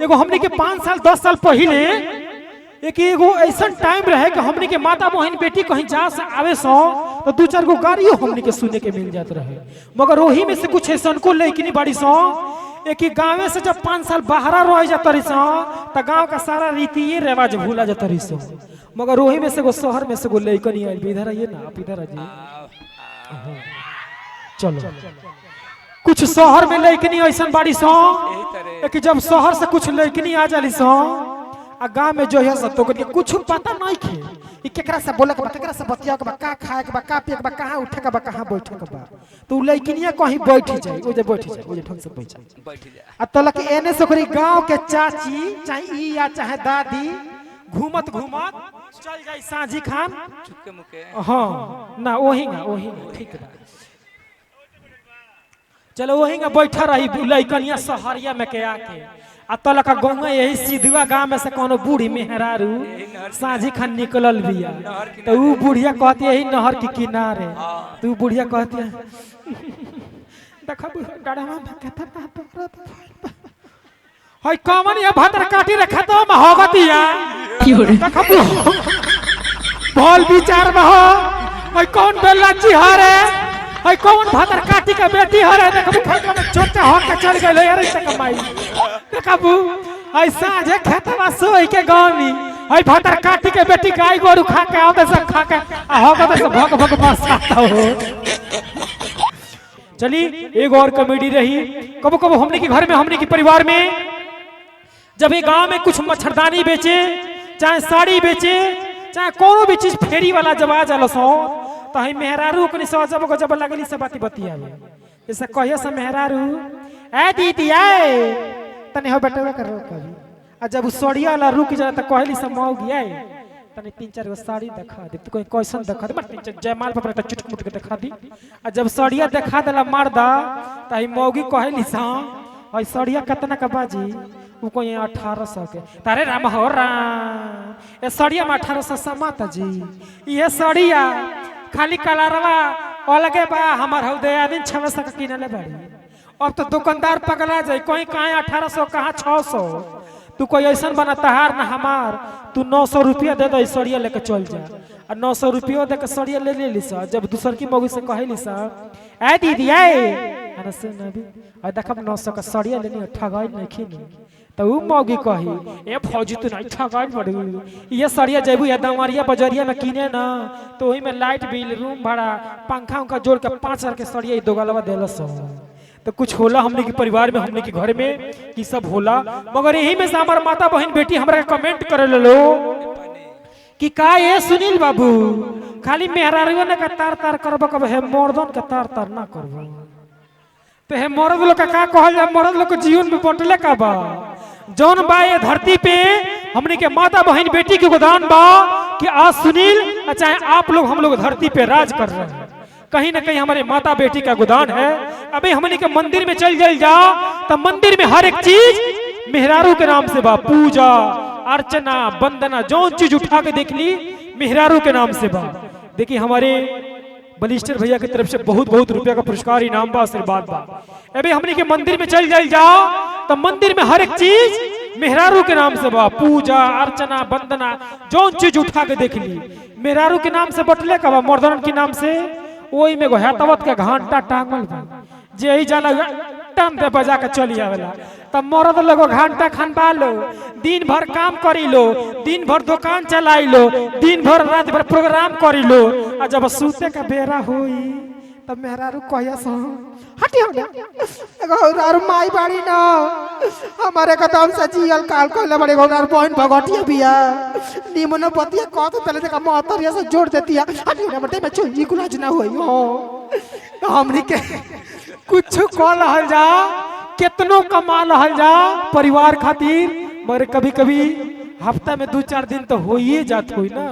एगो हमने के 5 साल 10 साल पहले एक एगो ऐसा टाइम रहे कि हमने के माता बहन बेटी कहीं जा से आवे सो तो 2-4 गो गाड़ियों हमने के सुने के मिल जात रहे। मगर वही में से कुछ ऐसा को लेकिन बाड़ी सो एक ही गाँव से जब 5 साल बाहर रह जाता रही सो तो गाँव का सारा रीति रिवाज भूला जाता रही सो। मगर वही में से शहर में से गो लेकिन इधर आइए ना, आप इधर आइए। चलो कुछ शहर में लेकिन ऐसा बाड़ी सो कि जब शहर से कुछ लेकिन आ जाली सो आ गांव में जो है सब तो कुछ पता नहीं खे कि केकरा से बोले के बा, केकरा से बतिया के बा, का खाए के बा, का पिए के बा, कहां उठे के बा, कहां बैठे के बा। तो लेकिन कहीं बैठ जाए, ओ जे बैठ जाए, ओ जे ठंग से बैठ जाए। आ तलक एने से ओकरी गांव के चाची चाहे ई या चाहे दादी घूमत घूमत चल जाई साझी खान चुपके मुके। हां ना ओही ठीक बा। चलो वही बैठा रही लइकनिया सहरिया में के आके आ तलक गाँव यही सीधुआ गाँव में से कोनो बूढ़ी मेहरारू साझी खान निकलल बिया तो ऊ बुढ़िया कहती है नहर के किनारे। तो बुढ़िया कहती है देखा डड़वा में केतना दर्द हई कमन ये भतर काटी रखा तो महगतिया देखा भोल विचार में हो हई कौन बेलाची हरे हई कौन भतर काटी के बेटी हरे देखबू खेत में छोटा हो के चल गइल यार इसे कमाई देखबू ऐसा जे खेतवा सोई के गांव में हई भतर काटी के बेटी गाय गोरु खा के आवते सब खा के आ होगते से भग भग बसाता हो। चली एक और कॉमेडी रही। कबो कबो हमने के घर में हमने के परिवार में जब ये गांव में कुछ मच्छरदानी बेचे चाहे साड़ी बेचे चाहे कोनो भी चीज फेरी वाला जब आ जाला सो तो हम मेहरारू कनी सजब को जब लगली से बाती बतियावे जैसे कहिए से मेहरारू ए दीदी आए तने हो बेटवा कर कभी आ जब सड़िया वाला रुक जाला त कहली से मौगी आए तने 3-4 गो साड़ी दिखा दे। तो कोई कैसन दिखा दे मत जयमाल पर त चुटमुट के दिखा दी आ जब सड़िया दिखा देला मर्दा त ही मौगी कहली सा हई सड़िया कितना का बाजी वो कोई 1800 के तारे राम हो राम ए सड़िया में 1800 समाता जी ये सड़िया खाली कलरवा अलगे बा हमार हौदे आदमी 600 का किनले बाड़ी। अब तो दुकानदार पगला जाए कोई कहाँ 1800 कहाँ 600 तू कोई ऐसा बनाता हार ना हमार तू 900 रुपया दे दो सड़िया लेके चल जा और 900 रुपया दे के सड़िया ले ली सा। जब दूसर की मौगी से कहली सा ए दीदी आए सुन अभी और देखब 900 का सड़िया लेनी ठगाई नहीं खीनी तो ऊ मौगी कही ए फौजी तू नहीं ठगाई बड़ी ये सड़िया जेबू या दमरिया बजरिया में किने ना तो वही में लाइट बिल रूम भाड़ा पंखा उनका जोड़ के 5000 के सड़िया दो गलवा देलस। तो कुछ होला हमने के परिवार में हमने के घर में की सब होला। मगर यही में से हमार माता बहन बेटी हमरा कमेंट करे लो कि का ये सुनील बाबू खाली मेहरारू ने का तार तार करब कब है मर्दन का तार तार ना करब तो है मर्द लोग का कहल जा मर्द लोग जीवन में बटले का बा जौन बा ये धरती पे हमने के माता बहन बेटी के गोदान बा कि आज सुनील चाहे आप लोग हम लोग धरती पे राज कर रहे हैं कहीं ना कहीं हमारे माता बेटी का गोदान है। अबे हमने के मंदिर में चल जा तो मंदिर में हर एक चीज मेहरारू के नाम से बा पूजा अर्चना वंदना जौन चीज उठा के देख ली मेहरारू के नाम से बा। देखिए हमारे बलिस्टर भैया की तरफ से बहुत बहुत रुपया का पुरस्कार इनाम बा आशीर्वाद बा। अबे हमने के मंदिर में चल जाओ तो मंदिर में हर एक चीज मेहरारू के नाम से बा पूजा अर्चना वंदना जौन चीज उठा के देख ली मेहरारू के नाम से बटले का बा मर्दन के नाम से ओई में हेतवत के घंटा टांगल बा जे ही जाला टन दे बजा के चली आवेला तब मर्द लोग घंटा खनबा लो दिन भर काम करी लो दिन भर दुकान चलाई लो दिन भर रात भर प्रोग्राम करी लो आ जब सूते का बेरा होई तब मेहरारू कहिया सो हटी हो एगो और माई बाड़ी ना हमारे कदम से जियल काल कहले बड़े घोड़ार बहन भगटिया बिया निमनो पतिया कहत तले देखा महतरिया से जोड़ देतिया हटी ना बटे में चुंजी कुलाज ना होई हो हमनी के कुछ कॉल हल जा कितनो कमा लहल जा परिवार खातिर मगर कभी कभी हफ्ता में 2-4 दिन तो हो ही जात होई ना।